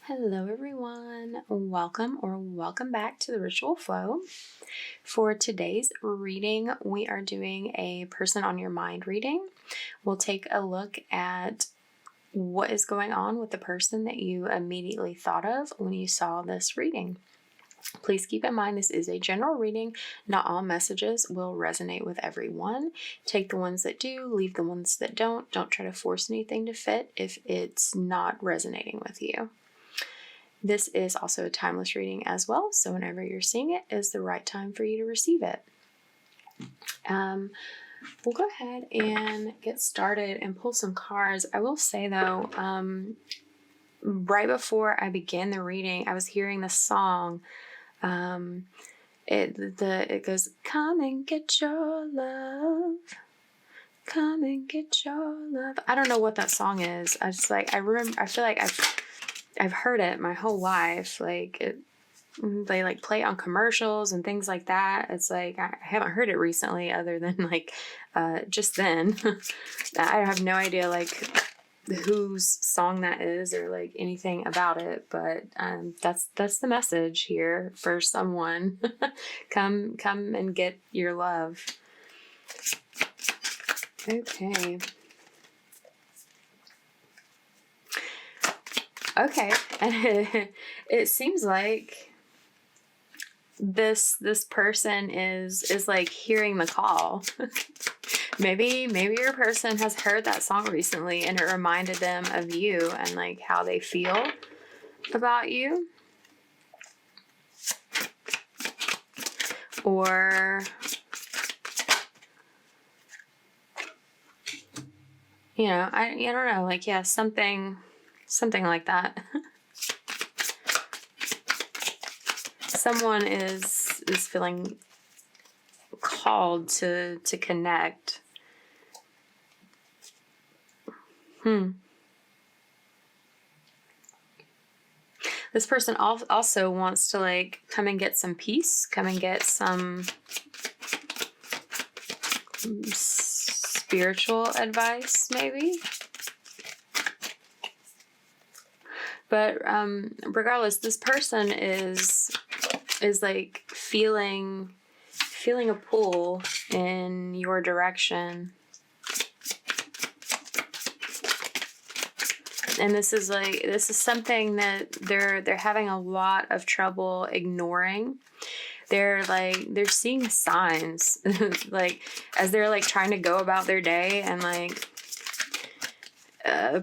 Hello everyone, welcome back to the Ritual Flow. For today's reading, we are doing a person on your mind reading. We'll take a look at what is going on with the person that you immediately thought of when you saw this reading. Please keep in mind this is a general reading. Not all messages will resonate with everyone. Take the ones that do, leave the ones that don't. Don't try to force anything to fit if it's not resonating with you. This is also a timeless reading as well, so whenever you're seeing it is the right time for you to receive it. We'll go ahead and get started and pull some cards. I will say though, right before I began the reading, I was hearing the song. It goes, "Come and get your love. Come and get your love." I don't know what that song is. I feel like I've heard it my whole life. They play it on commercials and things like that. It's like I haven't heard it recently other than just then. I have no idea whose song that is or anything about it, but that's the message here for someone. come and get your love. Okay. And it seems like this person is like hearing the call. maybe your person has heard that song recently and it reminded them of you and how they feel about you. Or I don't know, something like that. Someone is feeling called to connect. This person also wants to come and get some peace, come and get some spiritual advice maybe. But regardless, this person is feeling a pull in your direction. And this is something that they're having a lot of trouble ignoring. They're seeing signs as they're trying to go about their day and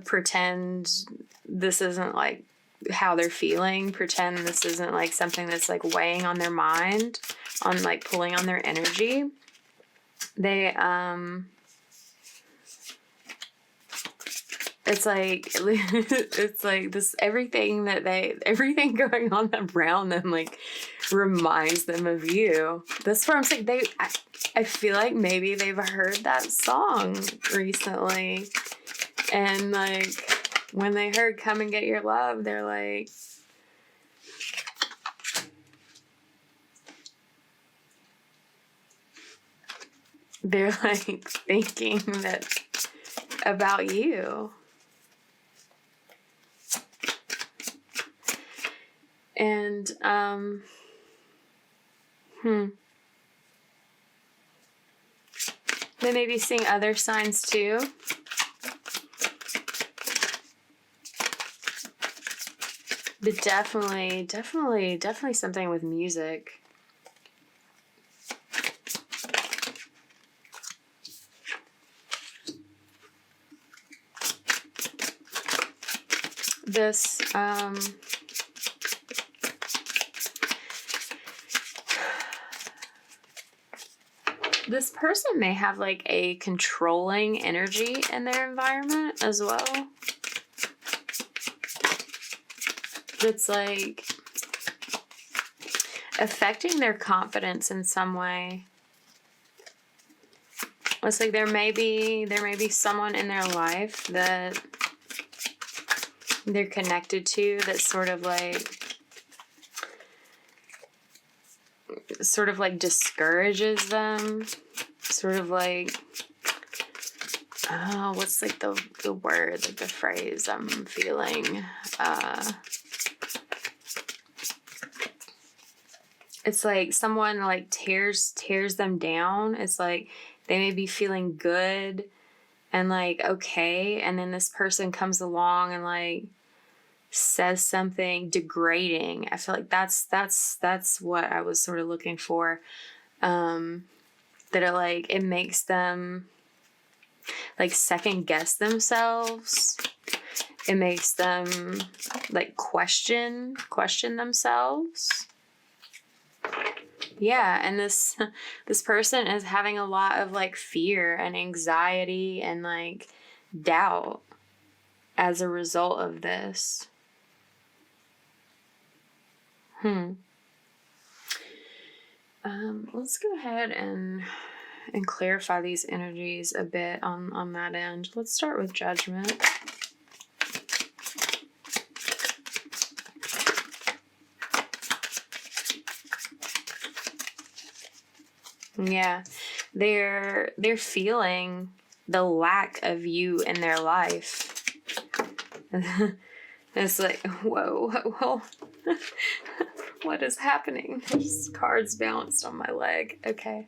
pretend this isn't how they're feeling, pretend this isn't something that's weighing on their mind, on pulling on their energy. They it's this everything going on around them reminds them of you. That's where I'm saying I feel like maybe they've heard that song recently and when they heard "Come and Get Your Love," they're thinking that about you. And they may be seeing other signs too. But definitely something with music. This person may have a controlling energy in their environment as well. That's affecting their confidence in some way. It's there may be someone in their life that they're connected to that's sort of discourages them. Sort of what's the word, the phrase I'm feeling? it's like someone like tears them down. It's like they may be feeling good and like okay, and then this person comes along and like says something degrading. I feel like that's what I was sort of looking for. That it makes them like second guess themselves. It makes them like question themselves. Yeah, and this person is having a lot of like fear and anxiety and like doubt as a result of this. Let's go ahead and clarify these energies a bit on that end. Let's start with Judgment. Yeah, they're feeling the lack of you in their life. It's like, whoa. What is happening? There's cards bounced on my leg. Okay.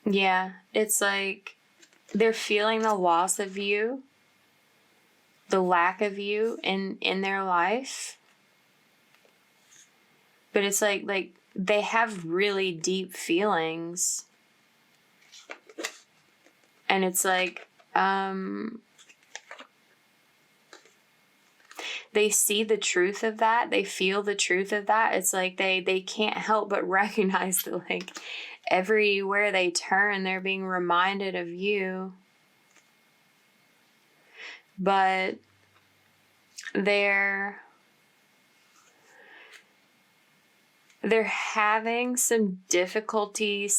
Yeah, it's like they're feeling the loss of you, the lack of you in their life. But it's like they have really deep feelings. And it's like they see the truth of that. They feel the truth of that. It's like they can't help but recognize that like everywhere they turn, they're being reminded of you. But they're having some difficulty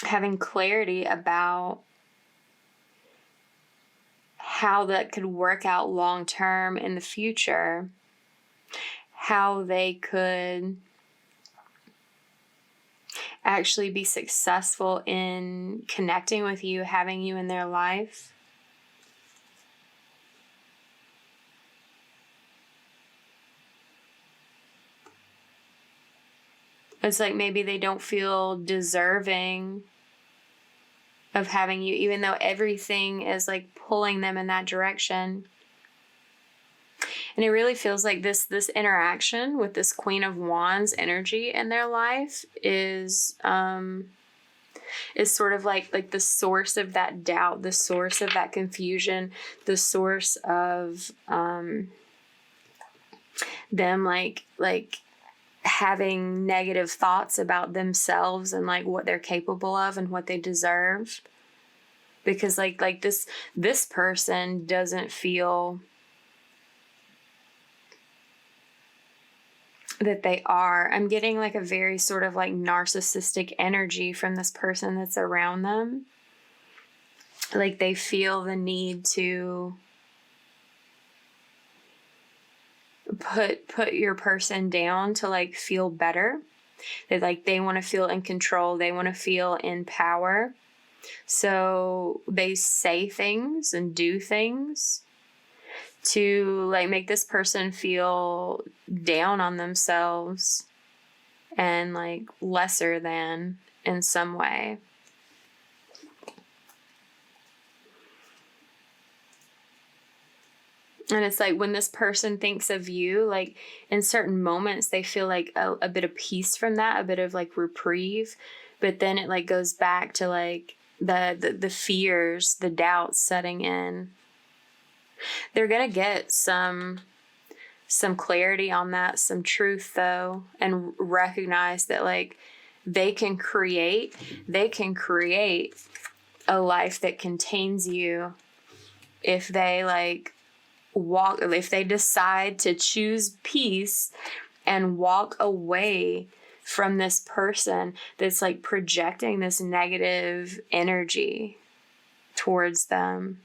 having clarity about how that could work out long term in the future, how they could actually be successful in connecting with you, having you in their life. It's like maybe they don't feel deserving of having you, even though everything is like pulling them in that direction. And it really feels like this interaction with this Queen of Wands energy in their life is sort of like the source of that doubt, the source of that confusion, the source of them like having negative thoughts about themselves and like what they're capable of and what they deserve. Because like this person doesn't feel that they are. I'm getting like a very sort of like narcissistic energy from this person that's around them. Like they feel the need to put your person down to like feel better. They want to feel in control. They want to feel in power. So they say things and do things to like make this person feel down on themselves and like lesser than in some way. And it's like when this person thinks of you, like in certain moments, they feel like a bit of peace from that, a bit of like reprieve. But then it like goes back to like the fears, the doubts setting in. They're going to get some clarity on that, some truth though, and recognize that like they can create a life that contains you if they like if they decide to choose peace and walk away from this person that's like projecting this negative energy towards them.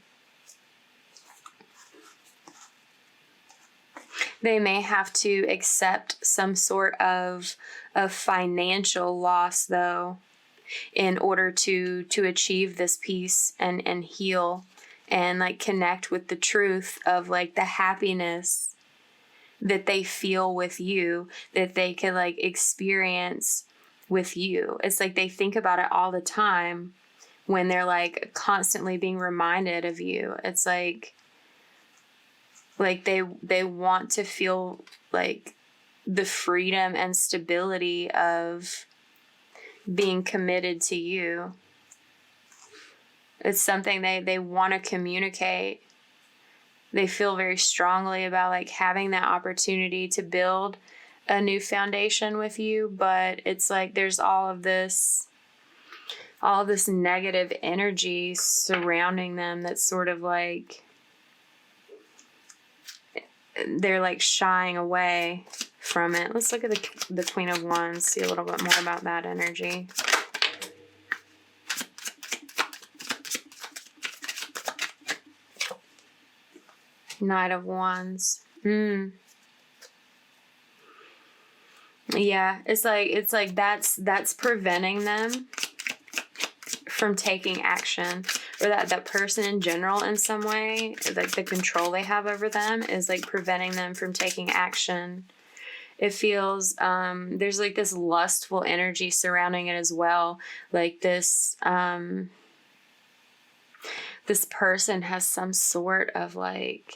They may have to accept some sort of financial loss, though, in order to achieve this peace and heal and like connect with the truth of like the happiness that they feel with you, that they can like experience with you. It's like they think about it all the time when they're like constantly being reminded of you. It's like they want to feel like the freedom and stability of being committed to you. It's something they want to communicate. They feel very strongly about like having that opportunity to build a new foundation with you, but it's like there's all of this negative energy surrounding them that's sort of like they're like shying away from it. Let's look at the Queen of Wands, see a little bit more about that energy. Knight of Wands. Yeah, it's like that's preventing them from taking action, or that person in general in some way, like the control they have over them is like preventing them from taking action. It feels there's like this lustful energy surrounding it as well. Like this this person has some sort of like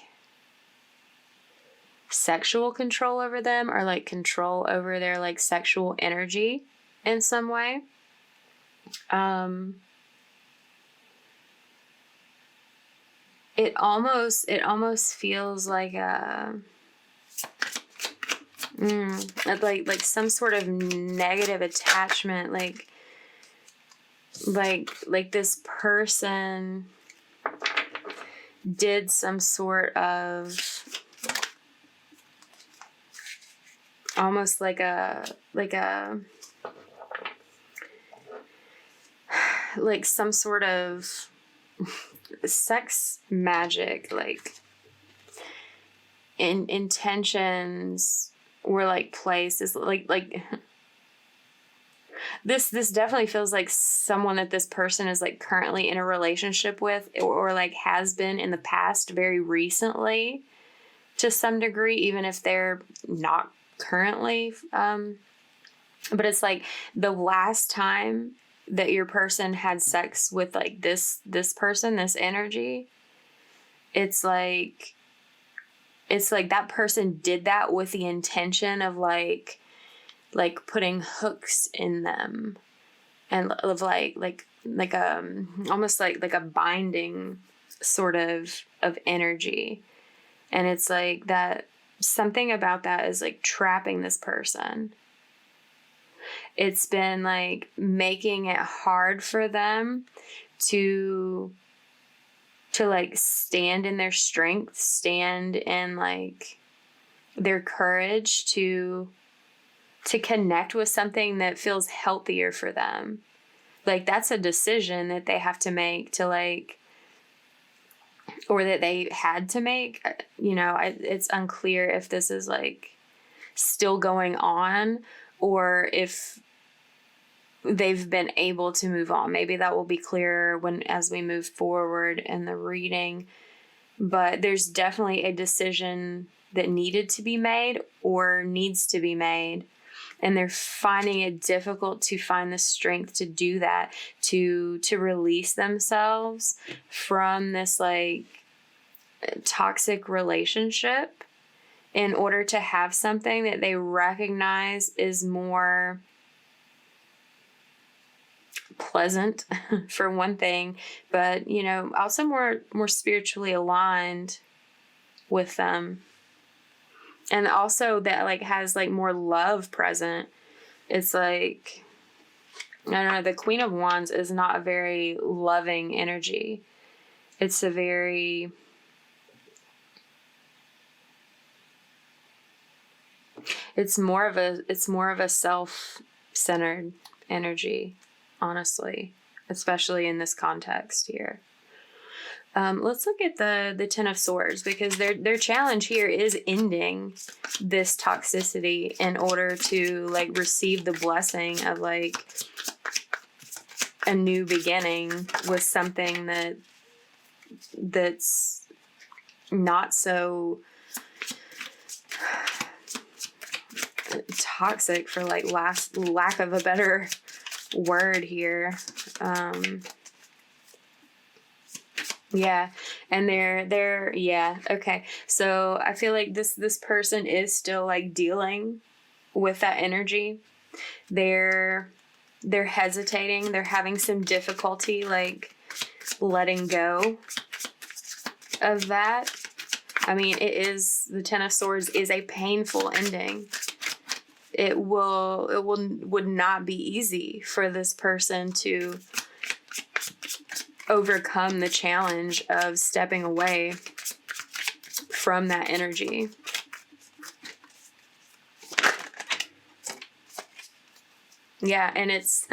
sexual control over them, or like control over their like sexual energy in some way. It almost feels like a like some sort of negative attachment, like this person did some sort of almost like some sort of sex magic, like intentions were like places like this definitely feels like someone that this person is like currently in a relationship with, or like has been in the past very recently to some degree, even if they're not currently. But it's like the last time that your person had sex with like this person, this energy, it's like that person did that with the intention of like putting hooks in them, and of like almost like a binding sort of energy. And it's like that something about that is like trapping this person. It's been like making it hard for them to like stand in their strength, stand in like their courage to connect with something that feels healthier for them. Like that's a decision that they have to make to like, or that they had to make. You know, it's unclear if this is like still going on, or if they've been able to move on. Maybe that will be clearer as we move forward in the reading. But there's definitely a decision that needed to be made or needs to be made. And they're finding it difficult to find the strength to do that, to release themselves from this like toxic relationship, in order to have something that they recognize is more pleasant for one thing, but you know, also more spiritually aligned with them. And also that like has like more love present. It's like, I don't know, the Queen of Wands is not a very loving energy. It's a very, it's more of a self-centered energy, honestly, especially in this context here. Let's look at the Ten of Swords, because their challenge here is ending this toxicity in order to like receive the blessing of like a new beginning with something that's not so toxic, for like lack of a better word here. Yeah, and they're yeah, okay. So I feel like this person is still like dealing with that energy. They're hesitating, they're having some difficulty like letting go of that. I mean, the Ten of Swords is a painful ending. It would not be easy for this person to overcome the challenge of stepping away from that energy. Yeah, and it's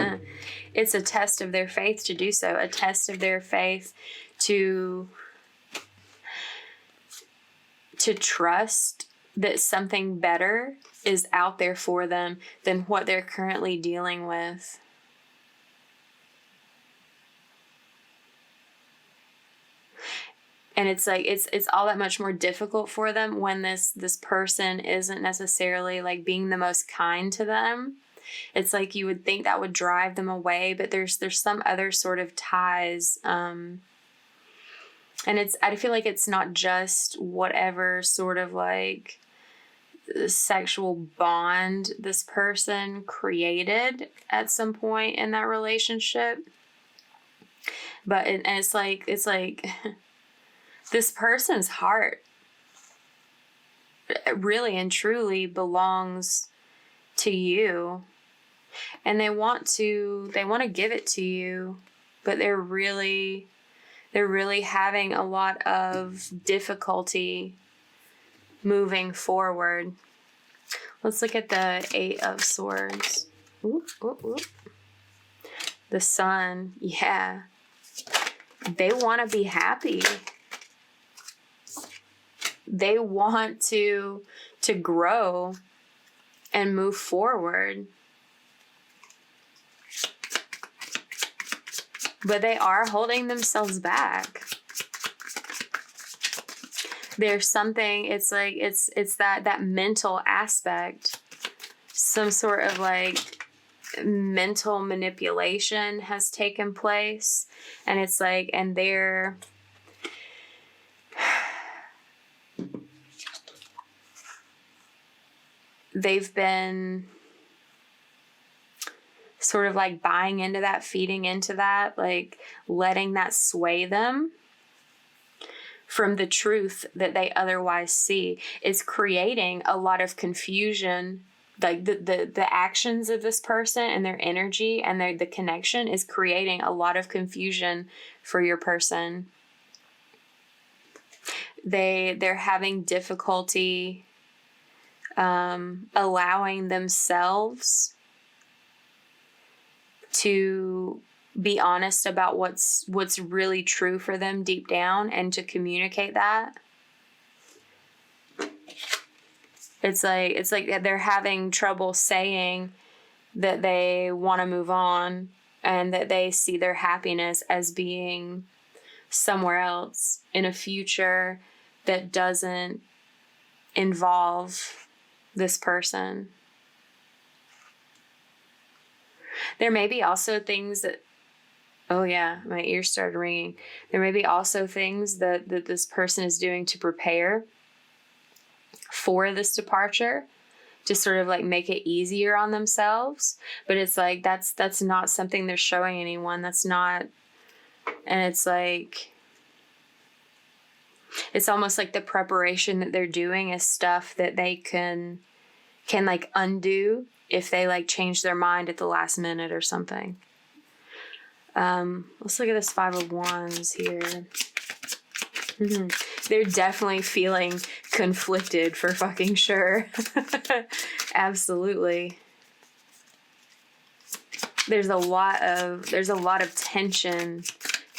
a test of their faith to do so, a test of their faith to trust that something better is out there for them than what they're currently dealing with. And it's like it's all that much more difficult for them when this person isn't necessarily like being the most kind to them. It's like you would think that would drive them away, but there's some other sort of ties. And I feel like it's not just whatever sort of like sexual bond this person created at some point in that relationship, but it's like this person's heart really and truly belongs to you, and they want to give it to you, but they're really having a lot of difficulty moving forward. Let's look at the Eight of Swords. Ooh, ooh, ooh. The Sun. Yeah. They want to be happy. They want to grow and move forward. But they are holding themselves back. There's something, it's like, it's that mental aspect. Some sort of like mental manipulation has taken place. And it's like, and they've been sort of like buying into that, feeding into that, like letting that sway them from the truth that they otherwise see. Is creating a lot of confusion. Like the actions of this person and their energy and the connection is creating a lot of confusion for your person. They're having difficulty allowing themselves to be honest about what's really true for them deep down and to communicate that. It's like they're having trouble saying that they want to move on and that they see their happiness as being somewhere else in a future that doesn't involve this person. There may be also things that, oh yeah, my ears started ringing. There may be also things that this person is doing to prepare for this departure, to sort of like make it easier on themselves. But it's like, that's not something they're showing anyone. That's not, and it's like, it's almost like the preparation that they're doing is stuff that they can like undo if they like change their mind at the last minute or something. Let's look at this Five of Wands here. Mm-hmm. They're definitely feeling conflicted for fucking sure. Absolutely. There's a lot of tension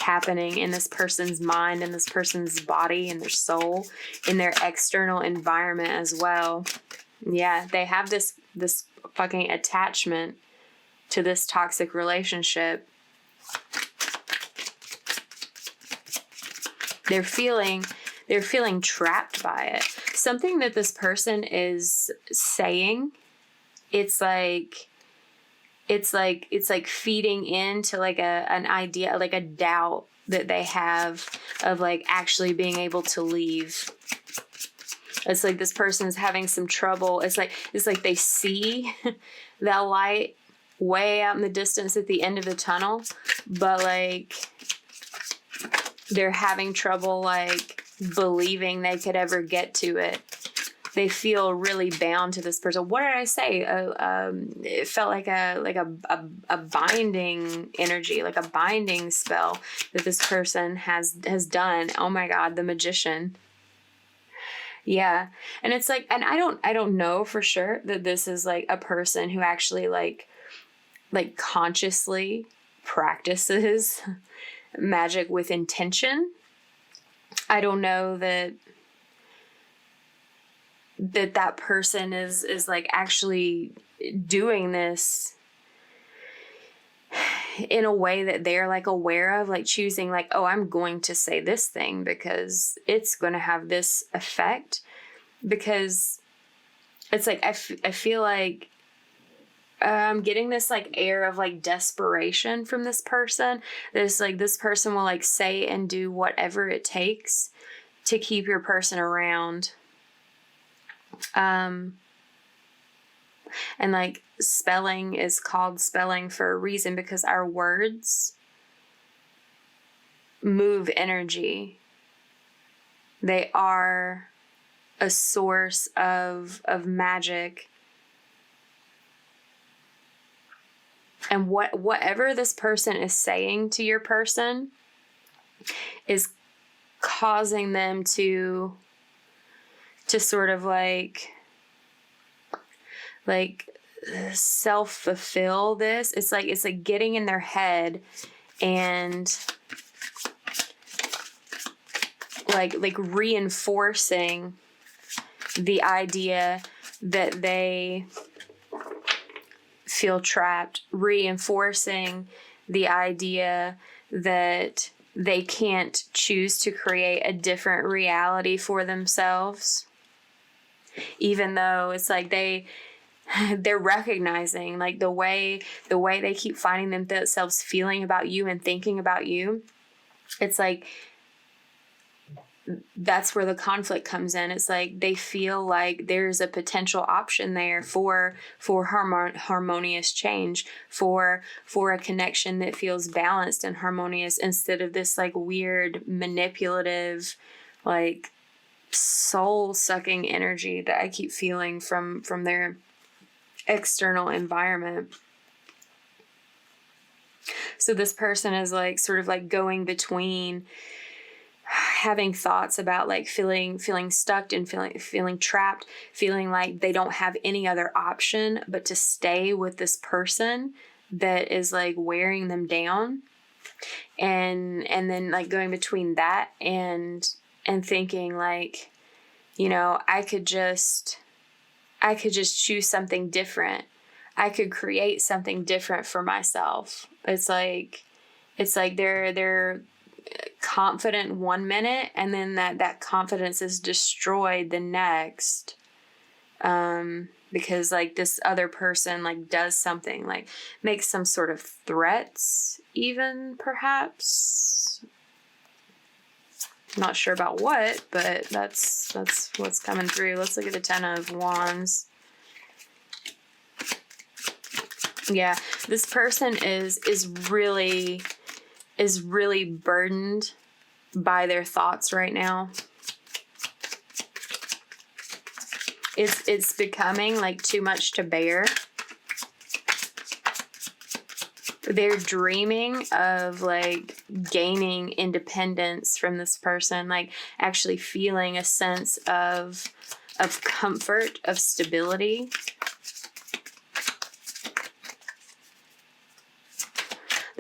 happening in this person's mind, in this person's body, in their soul, in their external environment as well. Yeah, they have this fucking attachment to this toxic relationship. They're feeling trapped by it. Something that this person is saying, it's like feeding into like an idea, like a doubt that they have of like actually being able to leave. It's like this person's having some trouble. It's like they see that light way out in the distance at the end of the tunnel, but like they're having trouble like believing they could ever get to it. They feel really bound to this person. What did I say? It felt like a binding energy, like a binding spell that this person has done. Oh my God, the Magician. Yeah. And it's like, and I don't know for sure that this is like a person who actually like consciously practices magic with intention. I don't know that person is like actually doing this in a way that they're like aware of, like choosing like, oh, I'm going to say this thing because it's going to have this effect. Because it's like, I feel like I'm getting this like air of like desperation from this person. There's like, this person will like say and do whatever it takes to keep your person around. And like spelling is called spelling for a reason, because our words move energy. They are a source of magic. And whatever this person is saying to your person is causing them to sort of like self-fulfill this. It's like getting in their head and like reinforcing the idea that they feel trapped, reinforcing the idea that they can't choose to create a different reality for themselves. Even though it's like they're recognizing like the way they keep finding themselves feeling about you and thinking about you. It's like that's where the conflict comes in. It's like they feel like there's a potential option there for harmonious change, for a connection that feels balanced and harmonious, instead of this like weird manipulative, like soul-sucking energy that I keep feeling from their external environment. So this person is like sort of like going between having thoughts about like feeling stuck and feeling trapped, feeling like they don't have any other option but to stay with this person that is like wearing them down, and then like going between that and thinking like, you know, I could just choose something different. I could create something different for myself. It's like they're confident one minute, and then that confidence is destroyed the next, because like this other person like does something, like makes some sort of threats, even perhaps. Not sure about what, but that's what's coming through. Let's look at the Ten of Wands. Yeah, this person is really burdened by their thoughts right now. It's becoming like too much to bear. They're dreaming of like gaining independence from this person, like actually feeling a sense of comfort, of stability.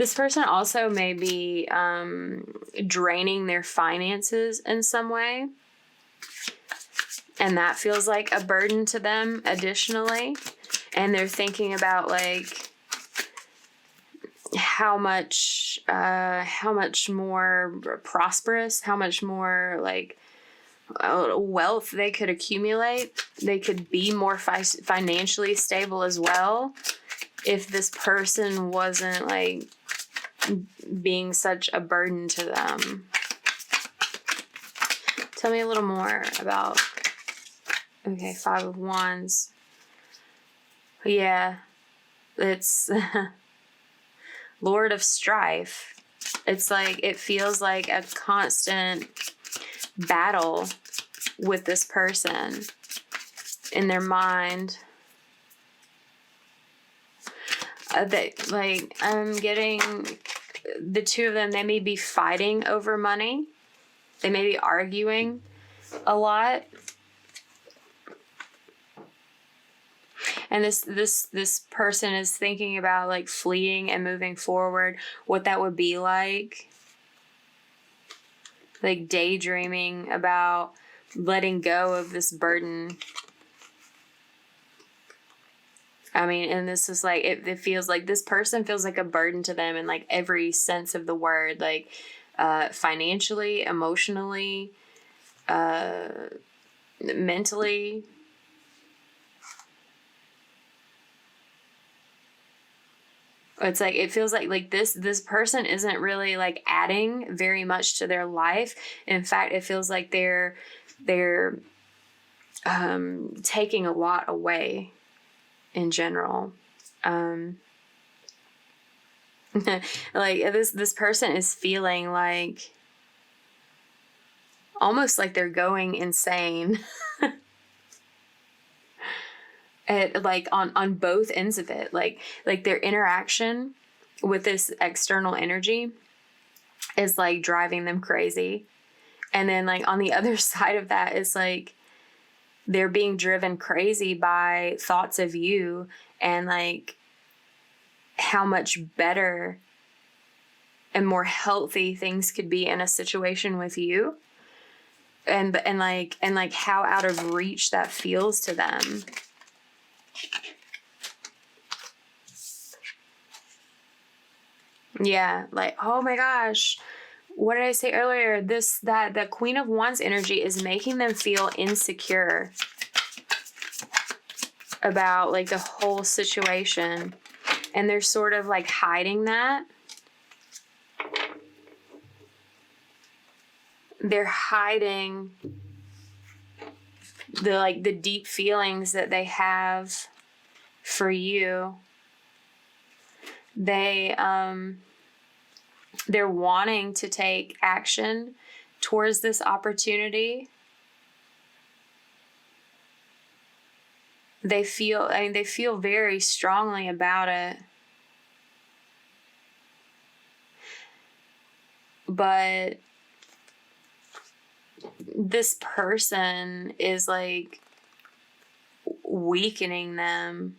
This person also may be draining their finances in some way. And that feels like a burden to them additionally. And they're thinking about like how much more prosperous, how much more like wealth they could accumulate. They could be more financially stable as well if this person wasn't like being such a burden to them. Tell me a little more about, okay, 5 of Wands. Yeah, it's Lord of Strife. It's like, it feels like a constant battle with this person in their mind. That like, I'm getting the two of them, they may be fighting over money. They may be arguing a lot. And this person is thinking about like fleeing and moving forward, what that would be like daydreaming about letting go of this burden. I mean, and this is like, it feels like this person feels like a burden to them in like every sense of the word, like financially, emotionally, mentally. It's like, it feels like this person isn't really like adding very much to their life. In fact, it feels like they're taking a lot away in general. Like this person is feeling like almost like they're going insane. Like on both ends of it, like their interaction with this external energy is like driving them crazy. And then like on the other side of that is like they're being driven crazy by thoughts of you and like how much better and more healthy things could be in a situation with you. And like how out of reach that feels to them. Yeah, like, oh my gosh, what did I say earlier? The Queen of Wands energy is making them feel insecure about like the whole situation. And they're sort of like hiding that. They're hiding the deep feelings that they have for you. They're wanting to take action towards this opportunity. They feel very strongly about it. But this person is like weakening them.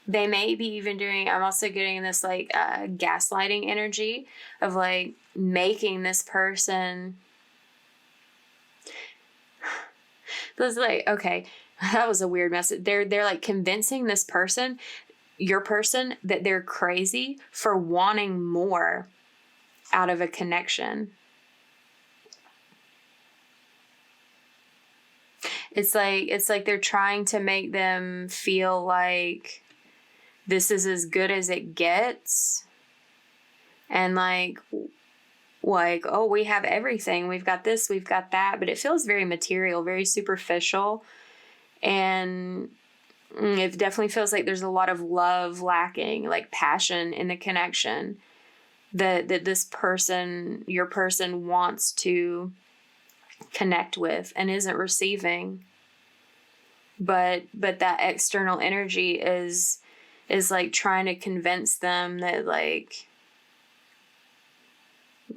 They may be even doing, I'm also getting this like gaslighting energy of like making this person. This is like, okay, that was a weird message. They're like convincing this person, your person, that they're crazy for wanting more out of a connection. It's like they're trying to make them feel like this is as good as it gets. And like, oh, we have everything. We've got this, we've got that. But it feels very material, very superficial. And it definitely feels like there's a lot of love lacking, like passion in the connection that this person, your person, wants to connect with and isn't receiving. But that external energy is like trying to convince them that like,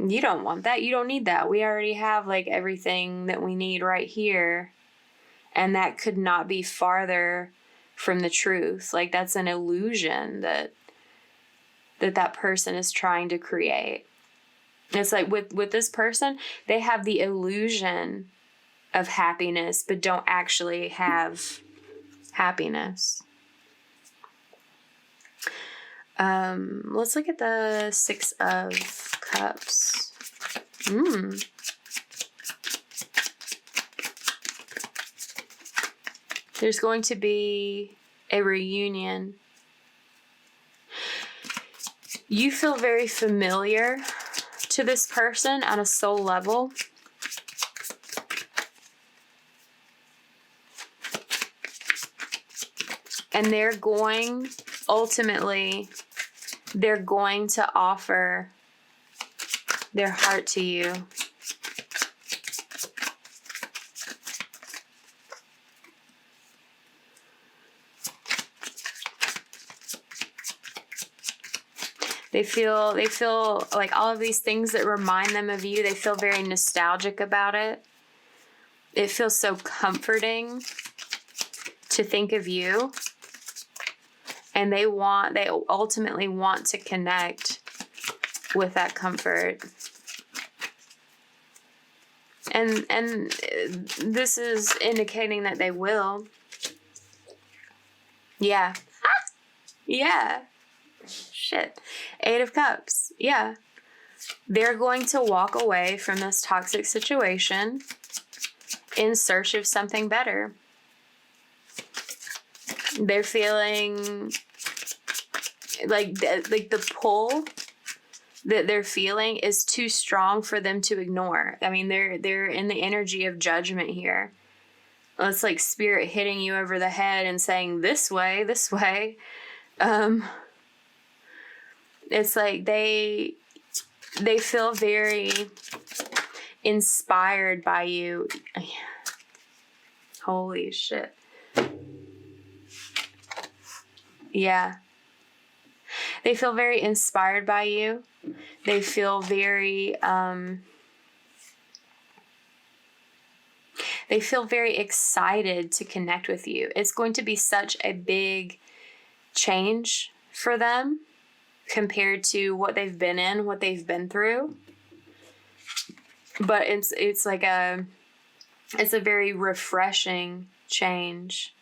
you don't want that, you don't need that, we already have like everything that we need right here. And that could not be farther from the truth. Like, that's an illusion that person is trying to create. It's like with this person, they have the illusion of happiness, but don't actually have happiness. Let's look at the Six of Cups. There's going to be a reunion. You feel very familiar to this person on a soul level. And they're going to offer their heart to you. They feel like all of these things that remind them of you, they feel very nostalgic about it. It feels so comforting to think of you. And they ultimately want to connect with that comfort. And this is indicating that they will. Yeah. Yeah. Shit. Eight of Cups. Yeah. They're going to walk away from this toxic situation in search of something better. They're feeling like the pull that they're feeling is too strong for them to ignore. I mean, they're in the energy of judgment here. It's like spirit hitting you over the head and saying, this way, this way. It's like they feel very inspired by you. Holy shit. Yeah. They feel very inspired by you. They feel very excited to connect with you. It's going to be such a big change for them compared to what they've been in, what they've been through. But it's a very refreshing change.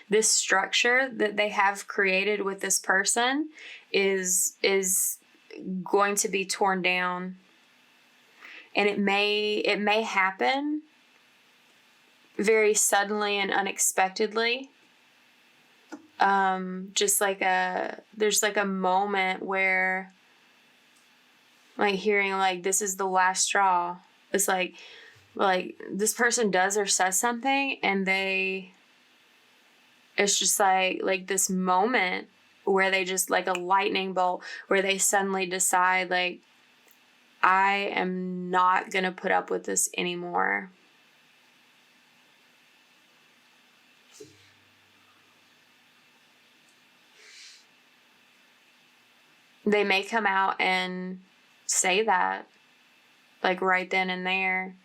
This structure that they have created with this person is going to be torn down. And it may happen very suddenly and unexpectedly. There's like a moment where, like, hearing like this is the last straw. It's like this person does or says something, and it's just like this moment where they just, like a lightning bolt, where they suddenly decide, like, I am not gonna put up with this anymore. They may come out and say that, like, right then and there.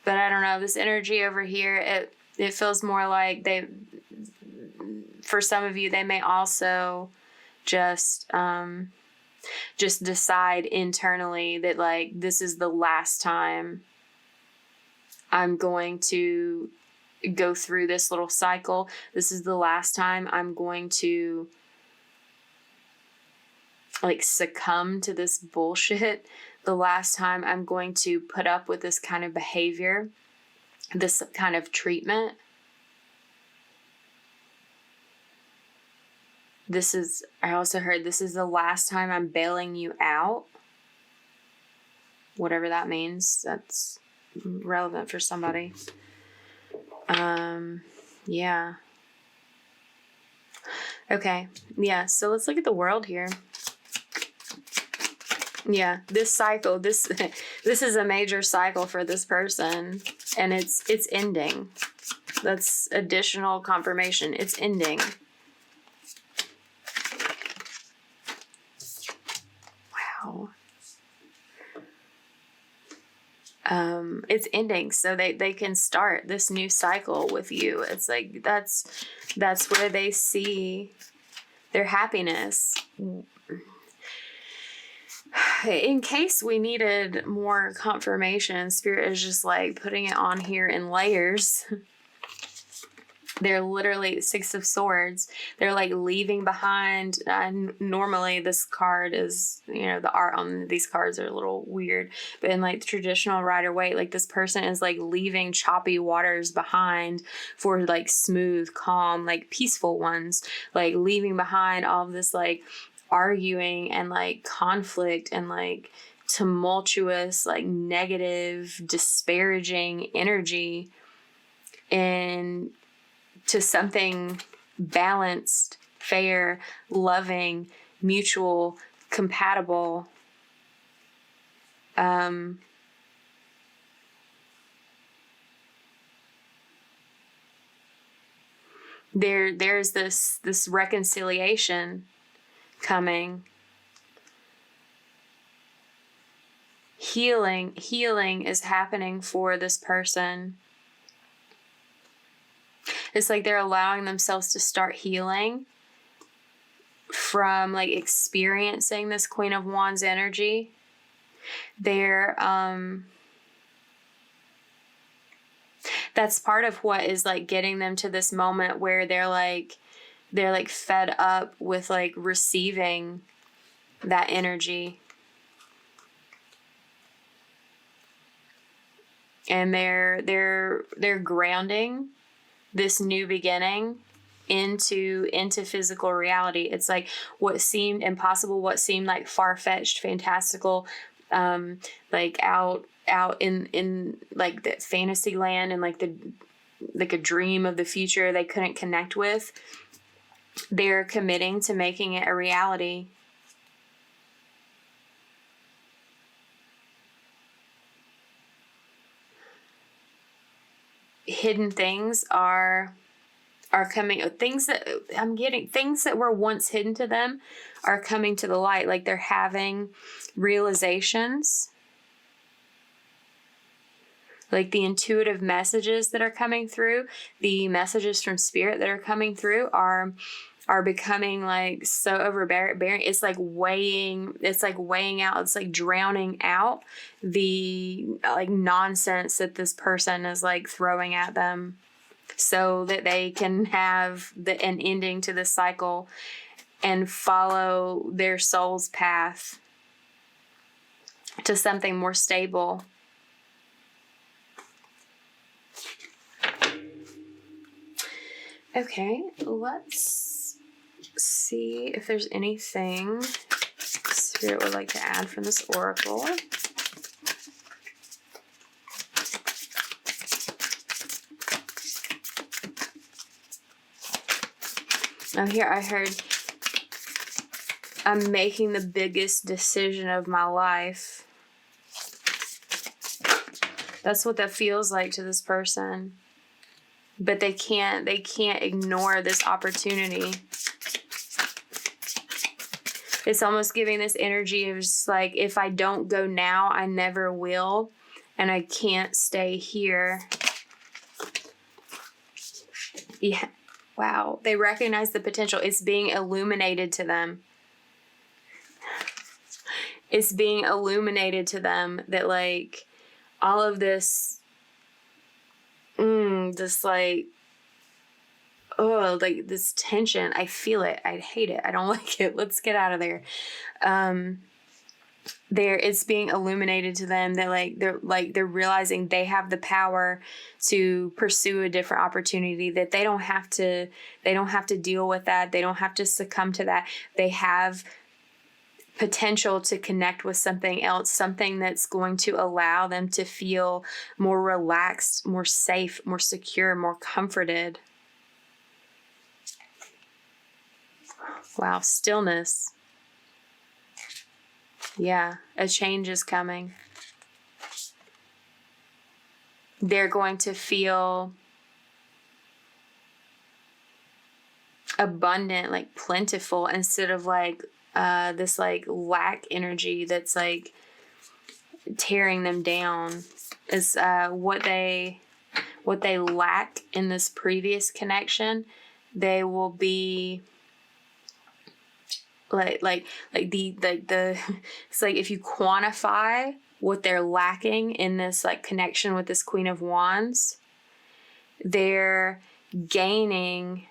But I don't know, this energy over here, it feels more like for some of you, they may also just decide internally that, like, this is the last time I'm going to go through this little cycle. This is the last time I'm going to, like, succumb to this bullshit. The last time I'm going to put up with this kind of behavior, this kind of treatment. I also heard this is the last time I'm bailing you out. Whatever that means, that's relevant for somebody. Yeah. Okay, yeah, so let's look at the world here. Yeah, this cycle, this is a major cycle for this person, and it's ending. That's additional confirmation. It's ending. Wow. it's ending, so they can start this new cycle with you. It's like that's where they see their happiness. In case we needed more confirmation, Spirit is just like putting it on here in layers. They're literally Six of Swords. They're like leaving behind. Normally this card is, the art on these cards are a little weird, but in like the traditional Rider-Waite, like this person is like leaving choppy waters behind for like smooth, calm, like peaceful ones, like leaving behind all of this like arguing and like conflict and like tumultuous, like negative, disparaging energy, and to something balanced, fair, loving, mutual, compatible. There's this reconciliation coming. Healing is happening for this person. It's like they're allowing themselves to start healing from like experiencing this Queen of Wands energy. They're that's part of what is like getting them to this moment where they're like fed up with like receiving that energy. And they're grounding this new beginning into physical reality. It's like what seemed impossible, what seemed like far-fetched, fantastical, like out in like the fantasy land and like a dream of the future they couldn't connect with. They're committing to making it a reality. Hidden things are coming. Things that were once hidden to them are coming to the light. Like they're having realizations. Like the intuitive messages that are coming through, the messages from Spirit that are coming through are becoming like so overbearing. It's like weighing out, it's like drowning out the like nonsense that this person is like throwing at them, so that they can have an ending to this cycle and follow their soul's path to something more stable. Okay, let's see if there's anything Spirit would like to add from this oracle. Oh, here I heard, I'm making the biggest decision of my life. That's what that feels like to this person. But they can't ignore this opportunity. It's almost giving this energy of just like, if I don't go now, I never will. And I can't stay here. Yeah. Wow. They recognize the potential. It's being illuminated to them. It's being illuminated to them that like all of this, this like, oh, like this tension, I feel it. I hate it. I don't like it. Let's get out of there. It's being illuminated to them that they're realizing they have the power to pursue a different opportunity, that they don't have to deal with that. They don't have to succumb to that. They have potential to connect with something else, something that's going to allow them to feel more relaxed, more safe, more secure, more comforted. Wow, stillness. Yeah, a change is coming. They're going to feel abundant, like plentiful, instead of like this like lack energy that's like tearing them down. Is what they lack in this previous connection, they will be like the it's like if you quantify what they're lacking in this like connection with this Queen of Wands, they're gaining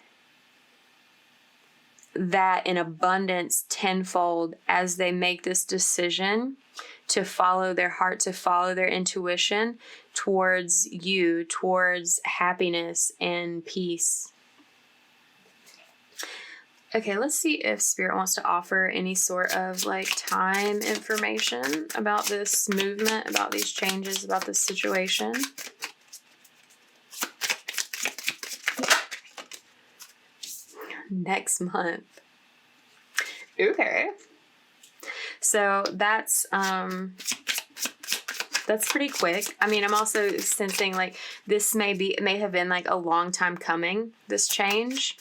that in abundance tenfold as they make this decision to follow their heart, to follow their intuition towards you, towards happiness and peace. Okay, let's see if Spirit wants to offer any sort of like time information about this movement, about these changes, about this situation. Next month. Okay. So that's pretty quick. I mean, I'm also sensing like this may have been like a long time coming, this change,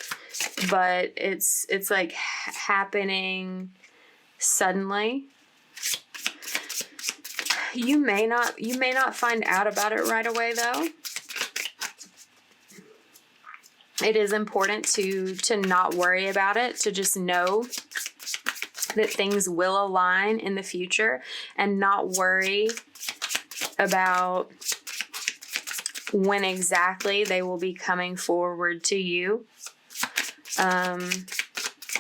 but it's like happening suddenly. You may not find out about it right away though. It is important to not worry about it, to just know that things will align in the future and not worry about when exactly they will be coming forward to you.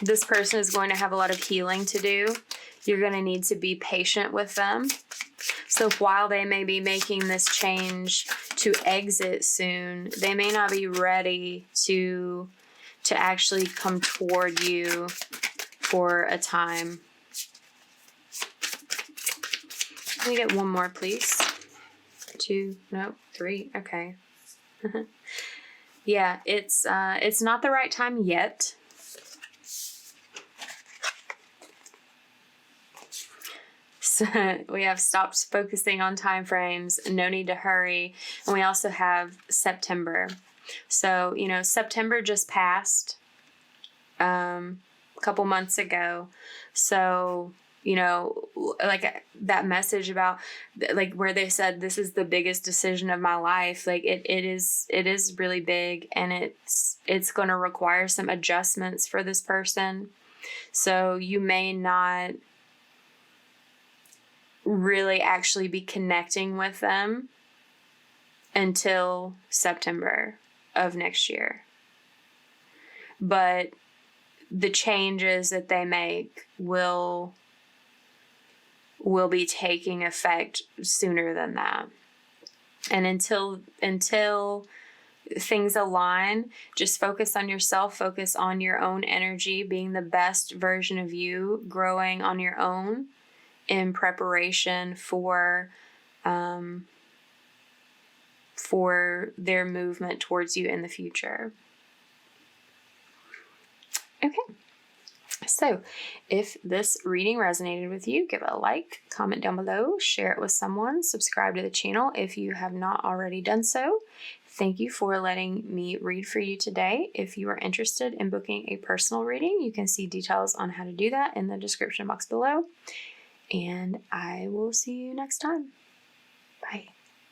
This person is going to have a lot of healing to do. You're going to need to be patient with them. So while they may be making this change to exit soon, they may not be ready to actually come toward you for a time. Can we get one more, please? 2, no, 3, okay. Yeah, it's not the right time yet. So we have stopped focusing on time frames, no need to hurry, and we also have September. So, September just passed a couple months ago. So, like that message about like where they said this is the biggest decision of my life, like it is really big, and it's going to require some adjustments for this person. So you may not really actually be connecting with them until September of next year. But the changes that they make will be taking effect sooner than that. And until things align, just focus on yourself, focus on your own energy, being the best version of you, growing on your own in preparation for their movement towards you in the future. Okay. So if this reading resonated with you, give it a like, comment down below, share it with someone, subscribe to the channel if you have not already done so. Thank you for letting me read for you today. If you are interested in booking a personal reading, you can see details on how to do that in the description box below. And I will see you next time. Bye.